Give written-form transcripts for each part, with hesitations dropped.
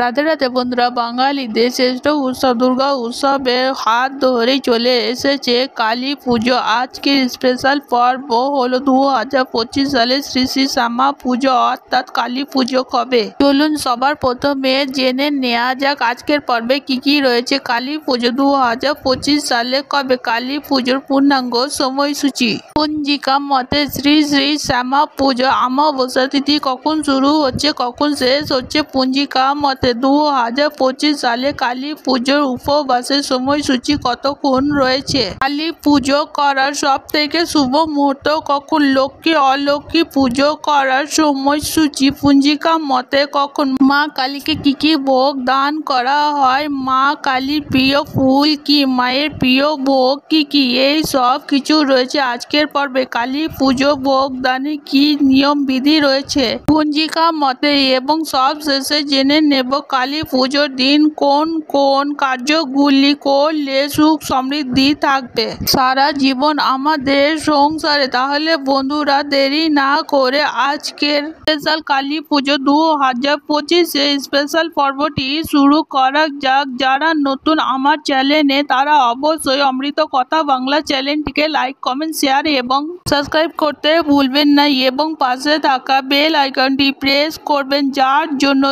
রাধে রাধে বন্ধুরা, বাঙালিদের শ্রেষ্ঠ উৎসব দুর্গা উৎসবের হাত ধরেই চলে এসেছে কালী পুজো। আজকের স্পেশাল পর্ব হলো 2025 সালে শ্রী শ্রী শ্যামা পুজো অর্থাৎ কালী পুজো কবে। চলুন সবার প্রথমে জেনে নেওয়া যাক আজকের পর্বে কি কি রয়েছে। কালী পুজো 2025 সালে কবে, কালী পুজোর পূর্ণাঙ্গ সময়সূচি। পঞ্জিকা মতে শ্রী শ্রী শ্যামা পুজো অমাবস্যা তিথি কখন শুরু হচ্ছে কখন শেষ হচ্ছে। পঞ্জিকা মতে 2025 সালে কালী পুজোর উপবাসের সময়সূচি কতক্ষণ রয়েছে। কালী পুজো করার সব থেকে শুভ মুহূর্ত কখন। লক্ষ্মী অলক্ষ্মী পুজো করার সময়সূচি পঞ্জিকা মতে কখন। মা কালীকে কি কি ভোগ দান করা হয়, মা কালীর প্রিয় ফুল কি, মায়ের প্রিয় ভোগ কি কি, এই সব কিছু রয়েছে আজকের পর্বে। কালী পুজো ভোগ দানে কি নিয়ম বিধি রয়েছে পঞ্জিকা মতে, এবং সব শেষে জেনে নেব কালী পুজোর দিন কোন কোন কার্যগুলি করলে সুখ সমৃদ্ধি থাকবে সারা জীবন আমাদের সংসারে। তাহলে বন্ধুরা দেরি না করে আজকের স্পেশাল কালী পুজো 2025 স্পেশাল পর্বটি শুরু করা যাক। যারা নতুন আমার চ্যানেলে তারা অবশ্যই অমৃত কথা বাংলা চ্যানেলটিকে লাইক কমেন্ট শেয়ার এবং সাবস্ক্রাইব করতে ভুলবেন না এবং পাশে থাকা বেল আইকনটি প্রেস করবেন, যার জন্য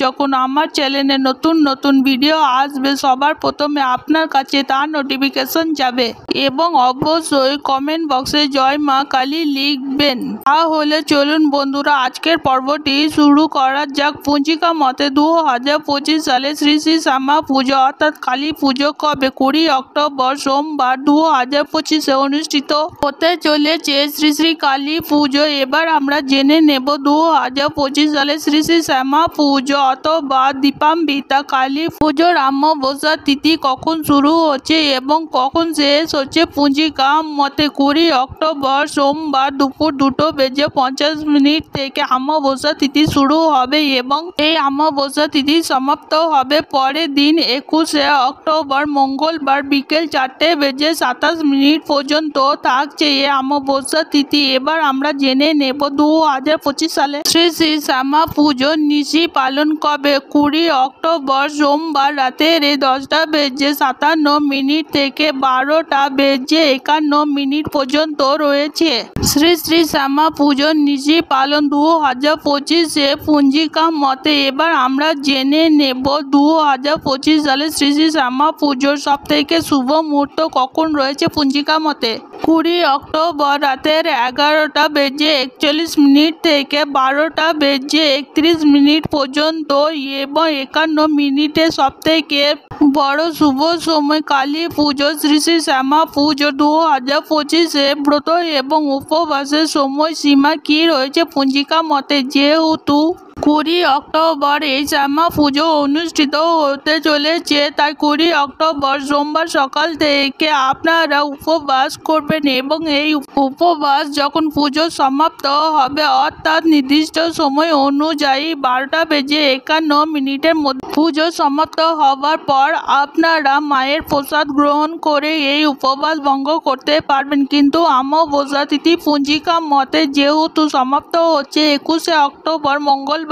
যখন আমার চ্যানেলে নতুন নতুন ভিডিও আসবে সবার প্রথমে আপনার কাছে তার নোটিফিকেশন যাবে। এবং অবশ্যই কমেন্ট বক্সে জয় মা কালী লিখবেন। তাহলে চলুন বন্ধুরা আজকের পর্বটি শুরু করা যাক। পঞ্জিকা মতে 2025 সালে শ্রী শ্রী শ্যামা পুজো অর্থাৎ কালী পুজো কবে। 20 অক্টোবর সোমবার 2025 অনুষ্ঠিত হতে চলেছে শ্রী শ্রী কালী পুজো। এবার আমরা জেনে নেব 2025 সালে শ্রী শ্রী শ্যামা পুজো অথবা দীপান্বিতা কালী পুজোর অমাবস্যা তিথি কখন শুরু হচ্ছে এবং কখন শেষ হচ্ছে। পঞ্জিকা মতে 20 অক্টোবর সোমবার দুপুর 2:50 থেকে অমাবস্যা তিথি শুরু হবে এবং এই অমাবস্যা তিথি সমাপ্ত হবে পরের দিন 21 অক্টোবর মঙ্গলবার বিকেল 4:27 পর্যন্ত থাকছে এই অমাবস্যা তিথি। এবার আমরা জেনে নেব 2025 সালে শ্রী শ্রী শ্যামা পুজো নিশি পালন কবে। 20 অক্টোবর সোমবার রাতের 10:57 থেকে 12:51 পর্যন্ত রয়েছে শ্রী শ্রী শ্যামা পুজোর নিশি পালন 2025 পঞ্জিকা মতে। এবার আমরা জেনে নেব 2025 সালে শ্রী শ্রী শ্যামা পুজোর সব থেকে শুভ মুহূর্ত কখন রয়েছে পঞ্জিকা মতে। 20 অক্টোবর রাতের 11:41 থেকে 12:31 পর্যন্ত এবং 51 সব থেকে বড় শুভ সময় কালী পুজো। শ্রী শ্রী শ্যামা পুজো 2025 ব্রত এবং উপবাসের সময়সীমা কি রয়েছে পঞ্জিকা মতে। যেহেতু 20 অক্টোবর এই শ্যামা পুজো অনুষ্ঠিত হতে চলেছে, তাই 20 অক্টোবর সোমবার সকাল থেকে আপনারা উপবাস করবেন এবং এই উপবাস যখন পুজো সমাপ্ত হবে অর্থাৎ নির্দিষ্ট সময় অনুযায়ী 12:51 মধ্যে পুজো সমাপ্ত হওয়ার পর আপনারা মায়ের প্রসাদ গ্রহণ করে এই উপবাস ভঙ্গ করতে পারবেন। কিন্তু অমাবস্যা তিথি পঞ্জিকা মতে যেহেতু সমাপ্ত হচ্ছে 21 অক্টোবর মঙ্গলবার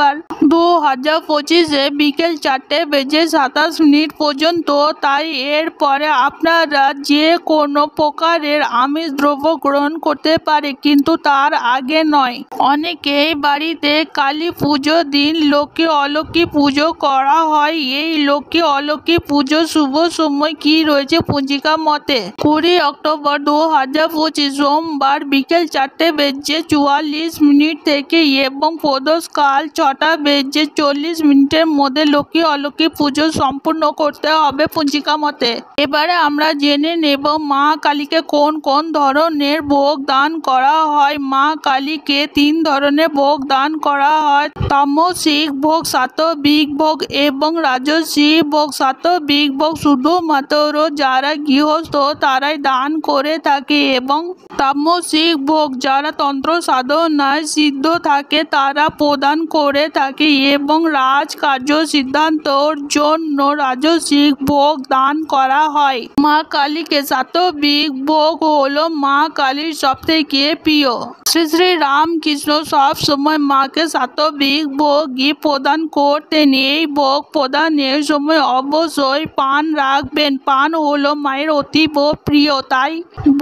2025 বিকেল 4:27 পর্যন্ত, তাই এরপরে আপনারা যে কোনো প্রকারের আমিষ দ্রব্য গ্রহণ করতে পারে কিন্তু তার আগে নয়। অনেকেই বাড়িতে কালী পুজো দিন লক্ষ্মী অলক্ষ্মী পুজো করা হয়। এই লক্ষ্মী অলক্ষ্মী পুজোর শুভ সময় কি রয়েছে পঞ্জিকা মতে। 20 অক্টোবর 2025 সোমবার বিকেল 4:44 থেকে এবং প্রদোষকাল 6:40 মধ্যে লক্ষ্মী অলক্ষ্মী পুজো সম্পূর্ণ করতে হবে পঞ্জিকা মতে। এবারে আমরা জেনে নেব মা কালীকে কোন কোন ধরনের ভোগ দান করা হয়। মা কালীকে 3 ধরনের ভোগ দান করা হয়: তামসিক ভোগ, সাত্ত্বিক ভোগ এবং রাজসিক ভোগ। সাত্ত্বিক ভোগ শুধুমাত্র যারা গৃহস্থ তারাই দান করে থাকে এবং তামসিক ভোগ যারা তন্ত্র সাধনায় সিদ্ধ থাকে তারা প্রদান করে করে থাকে এবং রাজকার্য সিদ্ধান্তর জন্য রাজসিক ভোগ দান করা হয়। মা কালীকে সাত্ত্বিক ভোগ হলো মা কালীর সবথেকে প্রিয়। শ্রী শ্রী রামকৃষ্ণ সব সময় মাকে সাত্ত্বিক ভোগই প্রদান করতেন। এই ভোগ প্রদানের সময় অবশ্যই পান রাখবেন। পান হলো মায়ের অতীব প্রিয়, তাই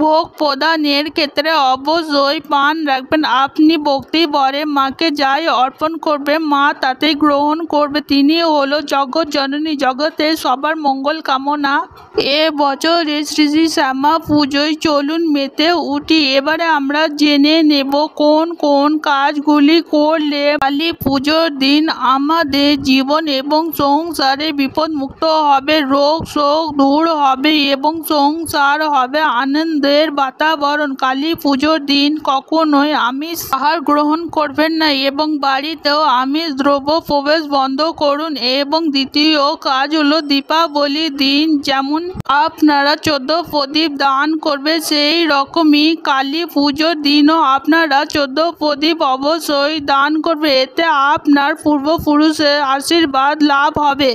ভোগ প্রদানের ক্ষেত্রে অবশ্যই পান রাখবেন। আপনি ভক্তি ভরে মাকে যাই অর্পণ করবেন মা তাতেই গ্রহণ করবে। তিনি হলো জগৎ জননী, জগতের সবার মঙ্গল কামনা। এ বছরে শ্রী শ্রী শ্যামা পুজোয় চলুন মেতে উঠি। এবারে আমরা জেনে নেব কোন কোন কাজগুলি করলে কালী পুজোর দিন আমাদের জীবন এবং সংসারে বিপদ মুক্ত হবে, রোগ শোক দূর হবে এবং সংসার হবে আনন্দের বাতাবরণ। কালী পুজোর দিন কখনোই আমিষ আহার গ্রহণ করবেন না এবং বাড়িতেও আমিষ দ্রব্য প্রবেশ বন্ধ করুন। এবং দ্বিতীয় কাজ হলো দীপাবলির দিন যেমন আপনারা 14 প্রদীপ দান করবে, সেই রকমই কালী পুজোর দিনও আপনারা 14 প্রদীপ অবশ্যই দান করবে। এতে আপনার পূর্বপুরুষের আশীর্বাদ লাভ হবে।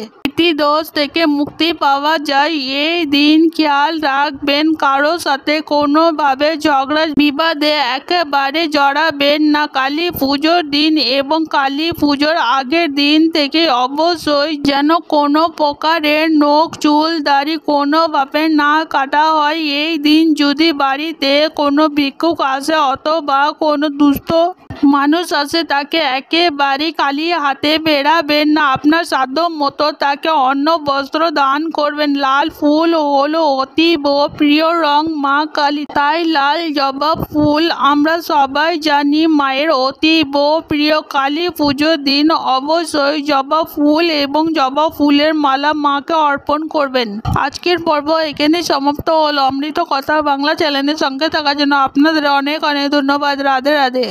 দোষ থেকে মুক্তি পাওয়া যায়। এই দিন খেয়াল রাখবেন কারোর সাথে কোনোভাবে ঝগড়া বিবাদে একেবারে জড়াবেন না কালী পুজোর দিন। এবং কালী পুজোর আগের দিন থেকে অবশ্যই যেন কোনো প্রকারের নখ চুল দাড়ি কোনোভাবে না কাটা হয়। এই দিন যদি বাড়িতে কোনো ভিক্ষুক আসে অথবা কোনো দুস্থ মানুষ আসে তাকে একেবারেই খালি হাতে বেরাবেন না। আপনার সাধ্য মতো তাকে অন্ন বস্ত্র দান করবেন। লাল ফুল হলো অতীব প্রিয় রং মা কালী, তাই লাল জবা ফুল আমরা সবাই জানি মায়ের অতীব প্রিয়। কালী পুজোর দিন অবশ্যই জবা ফুল এবং জবা ফুলের মালা মাকে অর্পণ করবেন। আজকের পর্ব এখানে সমাপ্ত হলো। অমৃত কথা বাংলা চ্যানেলের সঙ্গে থাকার জন্য আপনাদের অনেক অনেক ধন্যবাদ। রাধে রাধে।